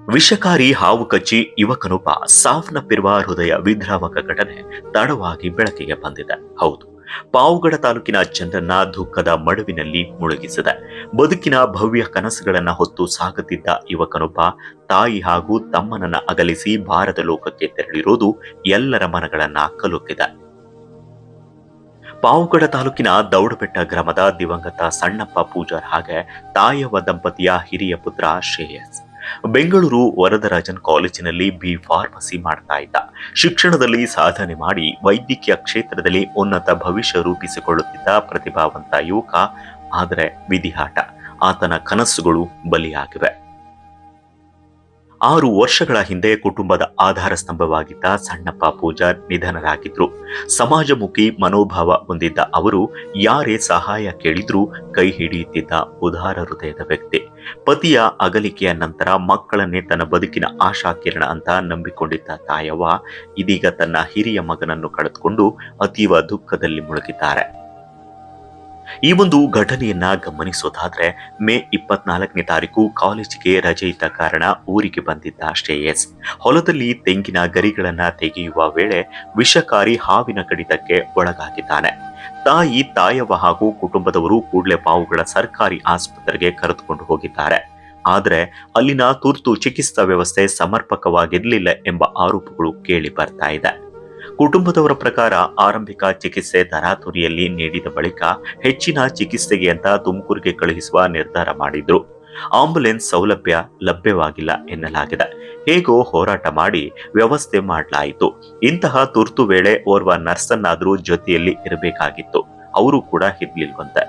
ವಿಷಕಾರಿ ಹಾವು ಕಚ್ಚಿ ಯುವಕನೊಬ್ಬ ಸಾವನ್ನಪ್ಪಿರುವ ಹೃದಯ ವಿದ್ರಾವಕ ಘಟನೆ ತಡವಾಗಿ ಬೆಳಕಿಗೆ ಬಂದಿದೆ. ಹೌದು, ಪಾವಗಡ ತಾಲೂಕಿನ ಜನರನ್ನ ದುಃಖದ ಮಡುವಿನಲ್ಲಿ ಮುಳುಗಿಸಿದೆ. ಬದುಕಿನ ಭವ್ಯ ಕನಸುಗಳನ್ನ ಹೊತ್ತು ಸಾಗುತ್ತಿದ್ದ ಯುವಕನೊಬ್ಬ ತಾಯಿ ಹಾಗೂ ತಮ್ಮನನ್ನ ಅಗಲಿಸಿ ಭಾರತ ಲೋಕಕ್ಕೆ ತೆರಳಿರೋದು ಎಲ್ಲರ ಮನಗಳನ್ನ ಕಲುಕಿದೆ. ಪಾವಗಡ ತಾಲೂಕಿನ ದೌಡಬೆಟ್ಟ ಗ್ರಾಮದ ದಿವಂಗತ ಸಣ್ಣಪ್ಪ ಪೂಜಾರ್ ಹಾಗೆ ತಾಯವ್ವ ದಂಪತಿಯ ಹಿರಿಯ ಪುತ್ರ ಶ್ರೇಯಸ್ ಬೆಂಗಳೂರು ವರದರಾಜನ್ ಕಾಲೇಜಿನಲ್ಲಿ ಫಾರ್ಮಸಿ ಮಾಡ್ತಾ ಇದ್ದ. ಶಿಕ್ಷಣದಲ್ಲಿ ಸಾಧನೆ ಮಾಡಿ ವೈದ್ಯಕೀಯ ಕ್ಷೇತ್ರದಲ್ಲಿ ಉನ್ನತ ಭವಿಷ್ಯ ರೂಪಿಸಿಕೊಳ್ಳುತ್ತಿದ್ದ ಪ್ರತಿಭಾವಂತ ಯುವಕ. ಆದರೆ ವಿಧಿಯಾಟ, ಆತನ ಕನಸುಗಳು ಬಲಿಯಾಗಿವೆ. 6 ವರ್ಷಗಳ ಹಿಂದೆ ಕುಟುಂಬದ ಆಧಾರ ಸ್ತಂಭವಾಗಿದ್ದ ಸಣ್ಣಪ್ಪ ಪೂಜಾರ್ ನಿಧನರಾಗಿದ್ರು. ಸಮಾಜಮುಖಿ ಮನೋಭಾವ ಹೊಂದಿದ್ದ ಅವರು ಯಾರೇ ಸಹಾಯ ಕೇಳಿದ್ರೂ ಕೈ ಹಿಡಿಯುತ್ತಿದ್ದ ಉದಾರ ಹೃದಯದ ವ್ಯಕ್ತಿ. ಪತಿಯ ಅಗಲಿಕೆಯ ನಂತರ ಮಕ್ಕಳನ್ನೇ ತನ್ನ ಬದುಕಿನ ಆಶಾ ಕಿರಣ ಅಂತ ನಂಬಿಕೊಂಡಿದ್ದ ತಾಯವ್ವ ಇದೀಗ ತನ್ನ ಹಿರಿಯ ಮಗನನ್ನು ಕಳೆದುಕೊಂಡು ಅತೀವ ದುಃಖದಲ್ಲಿ ಮುಳುಗಿದ್ದಾರೆ. ಈ ಒಂದು ಘಟನೆಯನ್ನ ಗಮನಿಸೋದಾದ್ರೆ, ಮೇ 24ನೇ ತಾರೀಕು ಕಾಲೇಜಿಗೆ ರಜೆ ಇದ್ದ ಕಾರಣ ಊರಿಗೆ ಬಂದಿದ್ದ ಶ್ರೇಯಸ್ ಹೊಲದಲ್ಲಿ ತೆಂಗಿನ ಗರಿಗಳನ್ನ ತೆಗೆಯುವ ವೇಳೆ ವಿಷಕಾರಿ ಹಾವಿನ ಕಡಿತಕ್ಕೆ ಒಳಗಾಗಿದ್ದಾನೆ. ತಾಯಿ, ತಾಯವ್ವ ಹಾಗೂ ಕುಟುಂಬದವರು ಕೂಡಲೇ ಪಾವುಗಳ ಸರ್ಕಾರಿ ಆಸ್ಪತ್ರೆಗೆ ಕರೆದುಕೊಂಡು ಹೋಗಿದ್ದಾರೆ. ಆದರೆ ಅಲ್ಲಿನ ತುರ್ತು ಚಿಕಿತ್ಸಾ ವ್ಯವಸ್ಥೆ ಸಮರ್ಪಕವಾಗಿರಲಿಲ್ಲ ಎಂಬ ಆರೋಪಗಳು ಕೇಳಿ ಬರ್ತಾ ಇದೆ. ಕುಟುಂಬದವರ ಪ್ರಕಾರ ಆರಂಭಿಕ ಚಿಕಿತ್ಸೆ ತರಾತುರಿಯಲ್ಲಿ ನೀಡಿದ ಬಳಿಕ ಹೆಚ್ಚಿನ ಚಿಕಿತ್ಸೆಗೆ ಅಂತ ತುಮಕೂರಿಗೆ ಕಳುಹಿಸುವ ನಿರ್ಧಾರ ಮಾಡಿದ್ರು. ಆಂಬ್ಯುಲೆನ್ಸ್ ಸೌಲಭ್ಯ ಲಭ್ಯವಾಗಿಲ್ಲ ಎನ್ನಲಾಗಿದೆ. ಹೇಗೋ ಹೋರಾಟ ಮಾಡಿ ವ್ಯವಸ್ಥೆ ಮಾಡಲಾಯಿತು. ಇಂತಹ ತುರ್ತು ವೇಳೆ ಓರ್ವ ನರ್ಸನ್ನಾದ್ರೂ ಜೊತೆಯಲ್ಲಿ ಇರಬೇಕಾಗಿತ್ತು. ಅವರು ಕೂಡ ಇರ್ಲಿಲ್ವಂತೆ.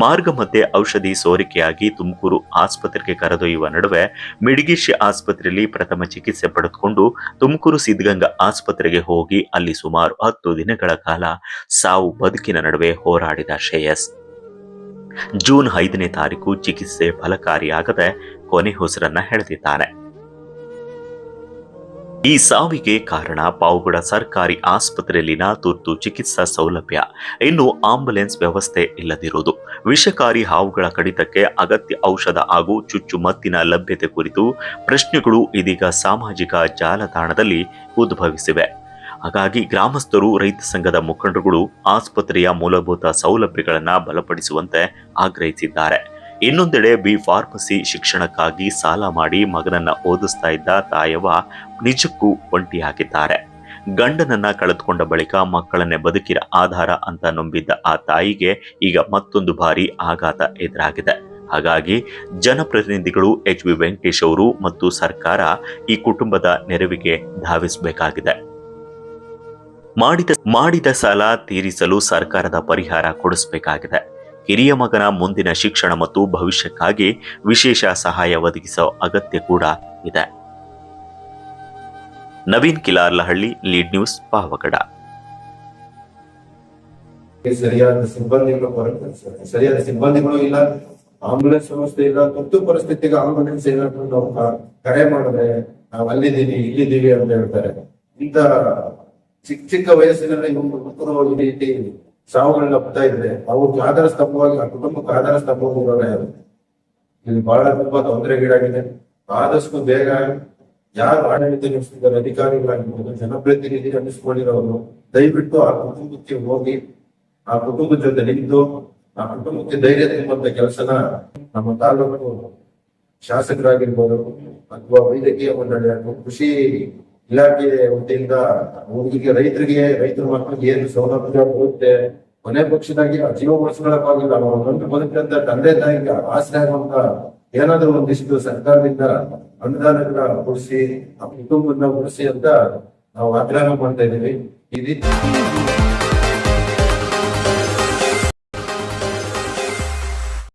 ಮಾರ್ಗ ಮಧ್ಯೆ ಔಷಧಿ ಸೋರಿಕೆಯಾಗಿ ತುಮಕೂರು ಆಸ್ಪತ್ರೆಗೆ ಕರೆದೊಯ್ಯುವ ನಡುವೆ ಮಿಡಿಗಿಶಿ ಆಸ್ಪತ್ರೆಯಲ್ಲಿ ಪ್ರಥಮ ಚಿಕಿತ್ಸೆ ಪಡೆದುಕೊಂಡು ತುಮಕೂರು ಸಿದ್ಧಗಂಗಾ ಆಸ್ಪತ್ರೆಗೆ ಹೋಗಿ ಅಲ್ಲಿ ಸುಮಾರು 10 ದಿನಗಳ ಕಾಲ ಸಾವು ಬದುಕಿನ ನಡುವೆ ಹೋರಾಡಿದ ಶ್ರೇಯಸ್ ಜೂನ್ 5ನೇ ತಾರೀಕು ಚಿಕಿತ್ಸೆ ಫಲಕಾರಿಯಾಗದೆ ಕೊನೆ ಉಸಿರನ್ನ ಎಳೆದಿದ್ದಾನೆ. ಈ ಸಾವಿಗೆ ಕಾರಣ ಪಾವಗಡ ಸರ್ಕಾರಿ ಆಸ್ಪತ್ರೆಯಲ್ಲಿನ ತುರ್ತು ಚಿಕಿತ್ಸಾ ಸೌಲಭ್ಯ, ಇನ್ನು ಆಂಬ್ಯುಲೆನ್ಸ್ ವ್ಯವಸ್ಥೆ ಇಲ್ಲದಿರುವುದು. ವಿಷಕಾರಿ ಹಾವುಗಳ ಕಡಿತಕ್ಕೆ ಅಗತ್ಯ ಔಷಧ ಹಾಗೂ ಚುಚ್ಚುಮದ್ದಿನ ಲಭ್ಯತೆ ಕುರಿತು ಪ್ರಶ್ನೆಗಳು ಇದೀಗ ಸಾಮಾಜಿಕ ಜಾಲತಾಣದಲ್ಲಿ ಉದ್ಭವಿಸಿವೆ. ಹಾಗಾಗಿ ಗ್ರಾಮಸ್ಥರು, ರೈತ ಸಂಘದ ಮುಖಂಡರುಗಳು ಆಸ್ಪತ್ರೆಯ ಮೂಲಭೂತ ಸೌಲಭ್ಯಗಳನ್ನು ಬಲಪಡಿಸುವಂತೆ ಆಗ್ರಹಿಸಿದ್ದಾರೆ. ಇನ್ನೊಂದೆಡೆ ಫಾರ್ಮಸಿ ಶಿಕ್ಷಣಕ್ಕಾಗಿ ಸಾಲ ಮಾಡಿ ಮಗನನ್ನ ಓದಿಸ್ತಾ ಇದ್ದ ತಾಯವ್ವ ನಿಜಕ್ಕೂ ಒಂಟಿಯಾಗಿದ್ದಾರೆ. ಗಂಡನನ್ನ ಕಳೆದುಕೊಂಡ ಬಳಿಕ ಮಕ್ಕಳನ್ನೇ ಬದುಕಿನ ಆಧಾರ ಅಂತ ನಂಬಿದ್ದ ಆ ತಾಯಿಗೆ ಈಗ ಮತ್ತೊಂದು ಬಾರಿ ಆಘಾತ ಎದುರಾಗಿದೆ. ಹಾಗಾಗಿ ಜನಪ್ರತಿನಿಧಿಗಳು HB ವೆಂಕಟೇಶ್ ಅವರು ಮತ್ತು ಸರ್ಕಾರ ಈ ಕುಟುಂಬದ ನೆರವಿಗೆ ಧಾವಿಸಬೇಕಾಗಿದೆ. ಮಾಡಿದ ಸಾಲ ತೀರಿಸಲು ಸರ್ಕಾರದ ಪರಿಹಾರ ಕೊಡಿಸಬೇಕಾಗಿದೆ. ಹಿರಿಯ ಮಗನ ಮುಂದಿನ ಶಿಕ್ಷಣ ಮತ್ತು ಭವಿಷ್ಯಕ್ಕಾಗಿ ವಿಶೇಷ ಸಹಾಯ ಒದಗಿಸುವ ಅಗತ್ಯ ಕೂಡ ಇದೆ. Naveen Kilarlahalli, lead news, Pavagada. ಸರಿಯಾದ ಸಿಬ್ಬಂದಿಗಳು ಇಲ್ಲ, ಆಂಬುಲೆನ್ಸ್ ವ್ಯವಸ್ಥೆ ಇಲ್ಲ. ತುರ್ತು ಪರಿಸ್ಥಿತಿಗೆ ಆಂಬುಲೆನ್ಸ್ ಏನಾದ್ರು ನಾವು ಕರೆ ಮಾಡಿದ್ರೆ ನಾವು ಅಲ್ಲಿದ್ದೀವಿ ಇಲ್ಲಿದ್ದೀವಿ ಅಂತ ಹೇಳ್ತಾರೆ. ಇಂತ ಚಿಕ್ಕ ವಯಸ್ಸಿನಲ್ಲಿ ಈ ರೀತಿ ಸಾವುಗಳನ್ನ ಬರ್ತಾ ಇದ್ರೆ ಅವ್ರಿಗೆ ಆಧಾರ ಸ್ತಂಭವಾಗಿ, ಆ ಕುಟುಂಬಕ್ಕೆ ಆಧಾರ ಸ್ತಂಭವಾಗಿ ಇಲ್ಲಿ ಬಹಳ ತುಂಬಾ ತೊಂದರೆಗೀಡಾಗಿದೆ. ಆದಷ್ಟು ಬೇಗ ಯಾರು ಆಡಳಿತ ನಡೆಸ್ತಿದ್ದಾರೆ, ಅಧಿಕಾರಿಗಳಾಗಿರ್ಬೋದು, ಜನಪ್ರತಿನಿಧಿ ಅನ್ನಿಸ್ಕೊಂಡಿರೋರು, ದಯವಿಟ್ಟು ಆ ಕುಟುಂಬಕ್ಕೆ ಹೋಗಿ ಆ ಕುಟುಂಬದ ಜೊತೆ ನಿಂತು ಆ ಕುಟುಂಬಕ್ಕೆ ಧೈರ್ಯ ತುಂಬುವಂತ ಕೆಲಸನ ನಮ್ಮ ತಾಲೂಕು ಶಾಸಕರಾಗಿರ್ಬೋದು ಅಥವಾ ವೈದ್ಯಕೀಯ ಮಂಡಳಿ ಅಥವಾ ಕೃಷಿ ಇಲಾಖೆ ವತಿಯಿಂದ ಹುಡುಗಿಗೆ ರೈತರ ಮಕ್ಕಳಿಗೆ ಏನು ಸೌಲಭ್ಯ ಬರುತ್ತೆ, ಕೊನೆ ಪಕ್ಷದಾಗಿ ಜೀವ ಉಳಿಸ್ಕೊಳ್ಳಕ್ಕಾಗಿಲ್ಲ ಒಂದು ಬದುಕಂತ ತಂದೆ ತಾಯಿಗೆ ಆಸರೆ ಆಗುವಂತ ಏನಾದ್ರೂ ಒಂದಿಷ್ಟು ಸರ್ಕಾರದಿಂದ ಅನುದಾನಗಳ ಕೊಡಿಸಿ ಆ ಕುಟುಂಬನ ಉಳಿಸಿ ಅಂತ ನಾವು ಆಗ್ರಹ ಮಾಡ್ತಾ ಇದೀವಿ. ಈ ರೀತಿ